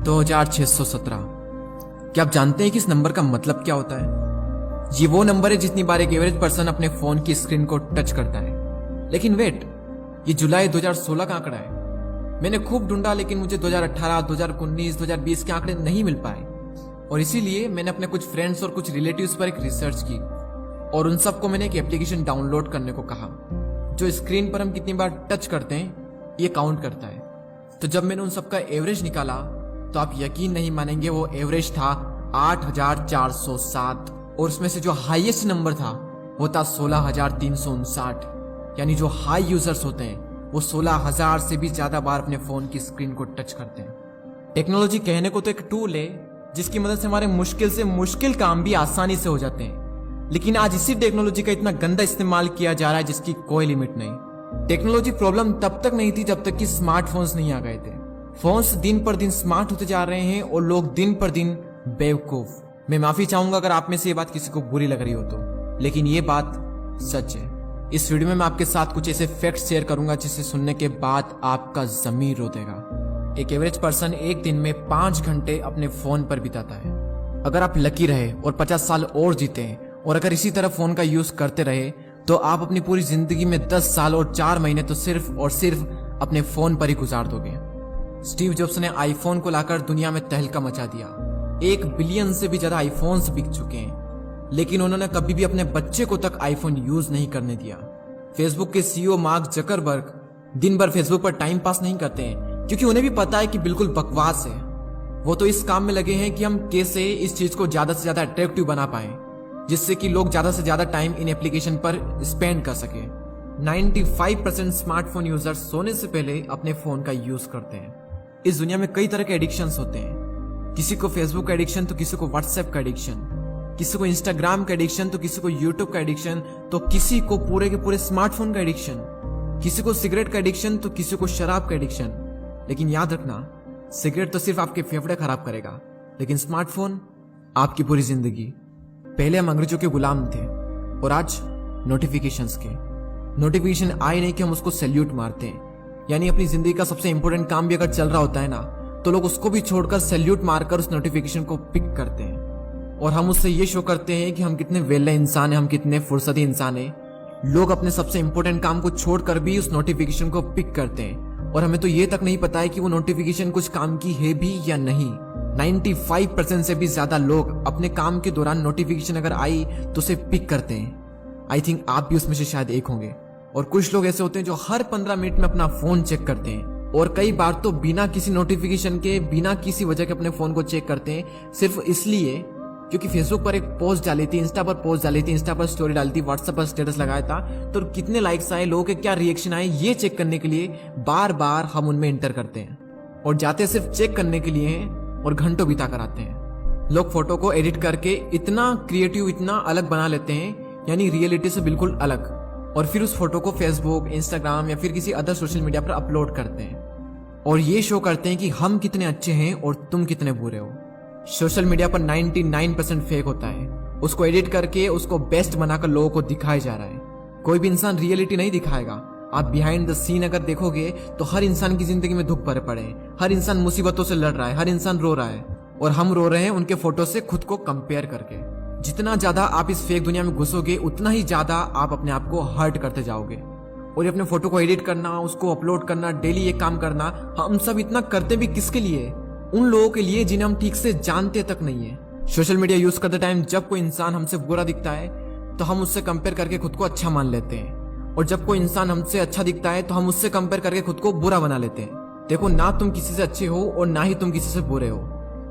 2617। क्या आप जानते हैं कि इस नंबर का मतलब क्या होता है? ये वो नंबर है जितनी बार एक एवरेज पर्सन अपने फोन की स्क्रीन को टच करता है। लेकिन वेट, ये जुलाई 2016 का आंकड़ा है। मैंने खूब ढूंढा लेकिन मुझे 2018, 2019, 2020 के आंकड़े नहीं मिल पाए और इसीलिए मैंने अपने कुछ फ्रेंड्स और कुछ रिलेटिव्स पर एक रिसर्च की और उन सबको मैंने एक एप्लीकेशन डाउनलोड करने को कहा जो स्क्रीन पर हम कितनी बार टच करते हैं ये काउंट करता है। तो जब मैंने उन सबका एवरेज निकाला तो आप यकीन नहीं मानेंगे, वो एवरेज था 8407 और उसमें से जो हाईएस्ट नंबर था वो था 16359। यानी जो हाई यूजर्स होते हैं वो 16000 से भी ज्यादा बार अपने फोन की स्क्रीन को टच करते हैं। टेक्नोलॉजी कहने को तो एक टूल है जिसकी मदद से हमारे मुश्किल से मुश्किल काम भी आसानी से हो जाते हैं, लेकिन आज इसी टेक्नोलॉजी का इतना गंदा इस्तेमाल किया जा रहा है जिसकी कोई लिमिट नहीं। टेक्नोलॉजी प्रॉब्लम तब तक नहीं थी जब तक कि स्मार्टफोन्स नहीं आ गए थे। फोन्स दिन पर दिन स्मार्ट होते जा रहे हैं और लोग दिन पर दिन बेवकूफ। मैं माफी चाहूंगा अगर आप में से ये बात किसी को बुरी लग रही हो तो, लेकिन ये बात सच है। इस वीडियो में मैं आपके साथ कुछ ऐसे फैक्ट्स शेयर करूंगा जिसे सुनने के बाद आपका जमीर रो देगा। एक एवरेज पर्सन एक दिन में 5 घंटे अपने फोन पर बिताता है। अगर आप लकी रहे और 50 साल और जीते और अगर इसी तरह फोन का यूज करते रहे तो आप अपनी पूरी जिंदगी में 10 साल और 4 महीने तो सिर्फ और सिर्फ अपने फोन पर ही गुजार दोगे। स्टीव जॉब्स ने आईफोन को लाकर दुनिया में तहलका मचा दिया। 1 बिलियन से भी ज्यादा आईफोन्स बिक चुके हैं, लेकिन उन्होंने कभी भी अपने बच्चे को तक आईफोन यूज नहीं करने दिया। फेसबुक के सीईओ मार्क जकरबर्ग दिन भर फेसबुक पर टाइम पास नहीं करते हैं क्योंकि उन्हें भी पता है कि बिल्कुल बकवास है। वो तो इस काम में लगे हैं कि हम कैसे इस चीज को ज्यादा से ज्यादा अट्रैक्टिव बना पाए जिससे कि लोग ज्यादा से ज्यादा टाइम इन एप्लीकेशन पर स्पेंड कर सके। 95% स्मार्टफोन यूजर्स सोने से पहले अपने फोन का यूज करते हैं। इस दुनिया में कई तरह के एडिक्शंस होते हैं। किसी को फेसबुक का एडिक्शन तो किसी को व्हाट्सएप का एडिक्शन, किसी को इंस्टाग्राम का एडिक्शन तो किसी को यूट्यूब का एडिक्शन, तो किसी को पूरे के पूरे स्मार्टफोन का एडिक्शन, किसी को सिगरेट का एडिक्शन तो किसी को शराब का एडिक्शन। लेकिन याद रखना, सिगरेट तो सिर्फ आपके फेफड़े खराब करेगा, लेकिन स्मार्टफोन आपकी पूरी जिंदगी। पहले हम अंग्रेजों के गुलाम थे और आज नोटिफिकेशंस के। नोटिफिकेशन आए नहीं कि हम उसको सैल्यूट मारते हैं। यानी अपनी जिंदगी का सबसे इंपॉर्टेंट काम भी अगर चल रहा होता है ना तो लोग उसको भी छोड़कर सैल्यूट मारकर उस नोटिफिकेशन को पिक करते हैं और हम उससे ये शो करते हैं कि हम कितने वेले इंसान हैं, हम कितने फुर्सती इंसान हैं। लोग अपने सबसे इंपॉर्टेंट काम को छोड़कर भी उस नोटिफिकेशन को पिक करते हैं और हमें तो ये तक नहीं पता है कि वो नोटिफिकेशन कुछ काम की है भी या नहीं। 95% से भी ज्यादा लोग अपने काम के दौरान नोटिफिकेशन अगर आई तो उसे पिक करते हैं। आई थिंक आप भी उसमें से शायद एक होंगे। और कुछ लोग ऐसे होते हैं जो हर 15 मिनट में अपना फोन चेक करते हैं और कई बार तो बिना किसी नोटिफिकेशन के, बिना किसी वजह के अपने फोन को चेक करते हैं सिर्फ इसलिए क्योंकि फेसबुक पर एक पोस्ट डाली थी, इंस्टा पर पोस्ट डाली थी, इंस्टा पर स्टोरी डाली थी, व्हाट्सएप पर स्टेटस लगाया था तो कितने लाइक्स आए, लोगों के क्या रिएक्शन आए, ये चेक करने के लिए बार बार हम उनमें एंटर करते हैं और जाते सिर्फ चेक करने के लिए हैं और घंटों बिता कर आते हैं। लोग फोटो को एडिट करके इतना क्रिएटिव, इतना अलग बना लेते हैं, यानी रियलिटी से बिल्कुल अलग, और फिर उस फोटो को फेसबुक, इंस्टाग्राम या फिर किसी अदर सोशल मीडिया पर अपलोड करते हैं और ये शो करते हैं कि हम कितने अच्छे हैं और तुम कितने बुरे हो। सोशल मीडिया पर 99% फेक होता है। उसको एडिट करके उसको बेस्ट बनाकर लोगों को दिखाया जा रहा है। कोई भी इंसान रियलिटी नहीं दिखाएगा। आप बिहाइंड द सीन अगर देखोगे तो हर इंसान की जिंदगी में दुख भरे पड़े हैं, हर इंसान मुसीबतों से लड़ रहा है, हर इंसान रो रहा है और हम रो रहे हैं उनके फोटो से खुद को कंपेयर करके। जितना ज्यादा आप इस फेक दुनिया में घुसोगे उतना ही ज्यादा आप अपने आप को हर्ट करते जाओगे। और ये अपने फोटो को एडिट करना, उसको अपलोड करना, डेली ये काम करना, हम सब इतना करते भी किसके लिए? उन लोगों के लिए जिन्हें हम ठीक से जानते तक नहीं है। सोशल मीडिया यूज करते टाइम जब कोई इंसान हमसे बुरा दिखता है तो हम उससे कंपेयर करके खुद को अच्छा मान लेते हैं और जब कोई इंसान हमसे अच्छा दिखता है तो हम उससे कंपेयर करके खुद को बुरा बना लेते हैं। देखो, ना तुम किसी से अच्छे हो और ना ही तुम किसी से बुरे हो।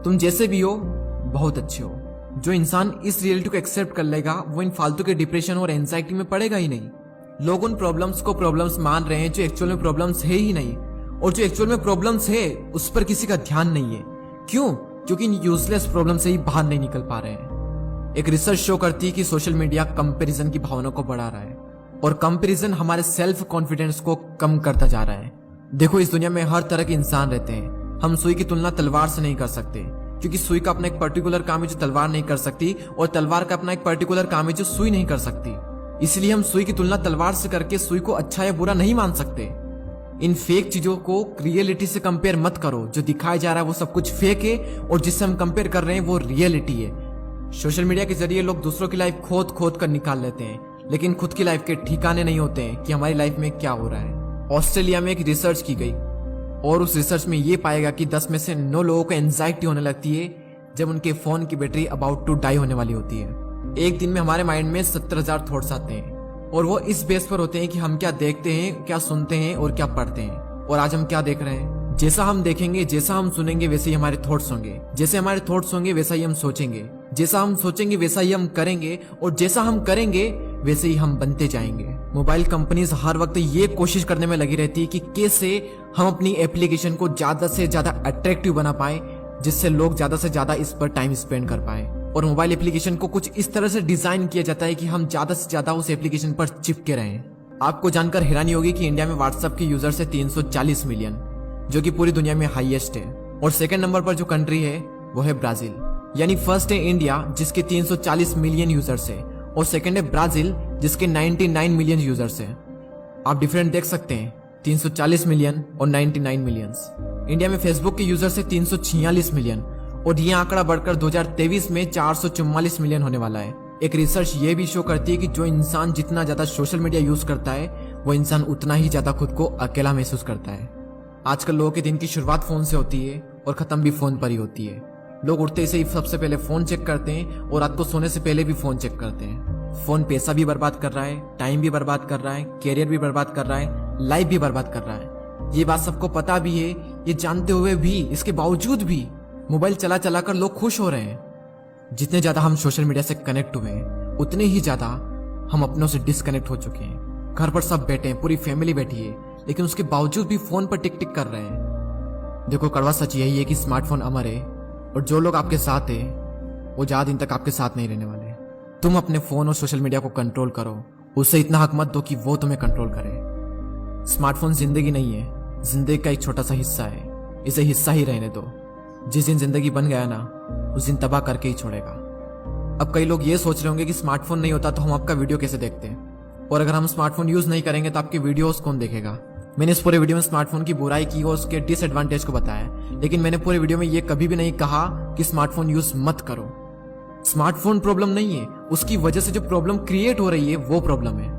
तुम जैसे भी हो बहुत अच्छे हो। जो इंसान इस रियलिटी को एक्सेप्ट कर लेगा वो इन फालतू के डिप्रेशन और एंजाइटी में पड़ेगा ही नहीं। लोग उन प्रॉब्लम्स को प्रॉब्लम्स मान रहे हैं जो एक्चुअल में प्रॉब्लम्स है ही नहीं, और जो एक्चुअल में प्रॉब्लम्स है उस पर किसी का ध्यान नहीं है। क्यों? क्योंकि इन यूजलेस प्रॉब्लम से ही बाहर नहीं निकल पा रहे हैं। एक रिसर्च शो करती है कि सोशल मीडिया कंपैरिजन की भावना को बढ़ा रहा है और कंपैरिजन हमारे सेल्फ कॉन्फिडेंस को कम करता जा रहा है। देखो, इस दुनिया में हर तरह के इंसान रहते हैं। हम सुई की तुलना तलवार से नहीं कर सकते क्योंकि सुई का अपना एक पर्टिकुलर काम है जो तलवार नहीं कर सकती और तलवार का अपना एक पर्टिकुलर काम है जो सुई नहीं कर सकती। इसलिए हम सुई की तुलना तलवार से करके सुई को अच्छा या बुरा नहीं मान सकते। इन फेक चीजों को रियलिटी से कंपेयर मत करो। जो दिखाया जा रहा है वो सब कुछ फेक है और जिससे हम कंपेयर कर रहे हैं वो रियलिटी है। सोशल मीडिया के जरिए लोग दूसरों की लाइफ खोद खोद कर निकाल लेते हैं, लेकिन खुद की लाइफ के ठिकाने नहीं होते हैं कि हमारी लाइफ में क्या हो रहा है। ऑस्ट्रेलिया में एक रिसर्च की गई और उस रिसर्च में ये पाएगा कि 10 में से 9 लोगों को एंजाइटी होने लगती है जब उनके फोन की बैटरी अबाउट टू डाई होने वाली होती है। एक दिन में हमारे माइंड में 70,000 थॉट्स आते हैं और वो इस बेस पर होते हैं कि हम क्या देखते हैं, क्या सुनते हैं और क्या पढ़ते हैं। और आज हम क्या देख रहे हैं? जैसा हम देखेंगे, जैसा हम सुनेंगे, वैसे ही हमारे थॉट्स होंगे। जैसे हमारे थॉट्स होंगे वैसा ही हम सोचेंगे, जैसा हम सोचेंगे वैसा ही हम करेंगे और जैसा हम करेंगे वैसे ही हम बनते जाएंगे। मोबाइल कंपनीज हर वक्त ये कोशिश करने में लगी रहती है कि कैसे हम अपनी एप्लीकेशन को ज्यादा से ज्यादा अट्रैक्टिव बना पाए, जिससे लोग ज्यादा से ज्यादा इस पर टाइम स्पेंड कर पाए। और मोबाइल एप्लीकेशन को कुछ इस तरह से डिजाइन किया जाता है कि हम ज्यादा से ज्यादा उस एप्लीकेशन पर चिपके रहें। आपको जानकर हैरानी होगी कि इंडिया में व्हाट्सएप के यूजर्स है 340 मिलियन, जो कि पूरी दुनिया में हाईएस्ट है। और सेकंड नंबर पर जो कंट्री है वो है ब्राजील। यानी फर्स्ट है इंडिया जिसके 340 मिलियन यूजर्स है और सेकंड है ब्राजील जिसके 99 मिलियन यूजर्स है। आप डिफरेंट देख सकते हैं, 340 मिलियन और 99 मिलियंस। इंडिया में फेसबुक के यूजर्स है 346 मिलियन और ये आंकड़ा बढ़कर 2023 में 444 मिलियन होने वाला है। एक रिसर्च ये भी शो करती है कि जो इंसान जितना ज्यादा सोशल मीडिया यूज करता है वो इंसान उतना ही ज्यादा खुद को अकेला महसूस करता है। आजकल लोगों के दिन की शुरुआत फोन से होती है और खत्म भी फोन पर ही होती है। लोग उठते से ही सबसे पहले फोन चेक करते हैं और रात को सोने से पहले भी फोन चेक करते हैं। फोन पैसा भी बर्बाद कर रहा है, टाइम भी बर्बाद कर रहा है, कैरियर भी बर्बाद कर रहा है, लाइफ भी बर्बाद कर रहा है। ये बात सबको पता भी है, ये जानते हुए भी इसके बावजूद भी मोबाइल चला चला कर लोग खुश हो रहे हैं। जितने ज्यादा हम सोशल मीडिया से कनेक्ट हुए हैं उतने ही ज्यादा हम अपनों से डिस्कनेक्ट हो चुके हैं। घर पर सब बैठे हैं, पूरी फैमिली बैठी है, लेकिन उसके बावजूद भी फोन पर टिक टिक कर रहे हैं। देखो, कड़वा सच यही है कि स्मार्टफोन अमर है और जो लोग आपके साथ है वो ज्यादा दिन तक आपके साथ नहीं रहने वाले। तुम अपने फोन और सोशल मीडिया को कंट्रोल करो, उससे इतना हक मत दो कि वो तुम्हें कंट्रोल करे। स्मार्टफोन जिंदगी नहीं है, जिंदगी का एक छोटा सा हिस्सा है, इसे हिस्सा ही रहने दो। जिस दिन जिंदगी बन गया ना, उस दिन तबाह करके ही छोड़ेगा। अब कई लोग ये सोच रहे होंगे कि स्मार्टफोन नहीं होता तो हम आपका वीडियो कैसे देखते हैं, और अगर हम स्मार्टफोन यूज नहीं करेंगे तो आपके वीडियोस कौन देखेगा। मैंने इस पूरे वीडियो में स्मार्टफोन की बुराई की और उसके डिसएडवांटेज को बताया, लेकिन मैंने पूरे वीडियो में ये कभी भी नहीं कहा कि स्मार्टफोन यूज मत करो। स्मार्टफोन प्रॉब्लम नहीं है, उसकी वजह से जो प्रॉब्लम क्रिएट हो रही है वो प्रॉब्लम है।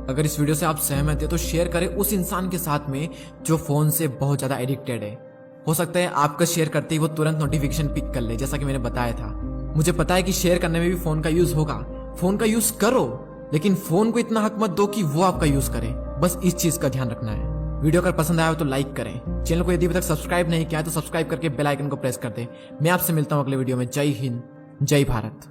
अगर इस वीडियो से आप सहमत है तो शेयर करें उस इंसान के साथ में जो फोन से बहुत ज्यादा एडिक्टेड है। हो सकता है आपका शेयर करते ही वो तुरंत नोटिफिकेशन पिक कर ले, जैसा कि मैंने बताया था। मुझे पता है कि शेयर करने में भी फोन का यूज होगा, फोन का यूज करो, लेकिन फोन को इतना हक मत दो कि वो आपका यूज करे। बस इस चीज का ध्यान रखना है। वीडियो अगर पसंद आया हो तो लाइक करें, चैनल को यदि अभी तक सब्सक्राइब नहीं किया है तो सब्सक्राइब करके बेल आइकन को प्रेस कर दें। मैं आपसे मिलता हूं अगले वीडियो में। जय हिंद, जय भारत।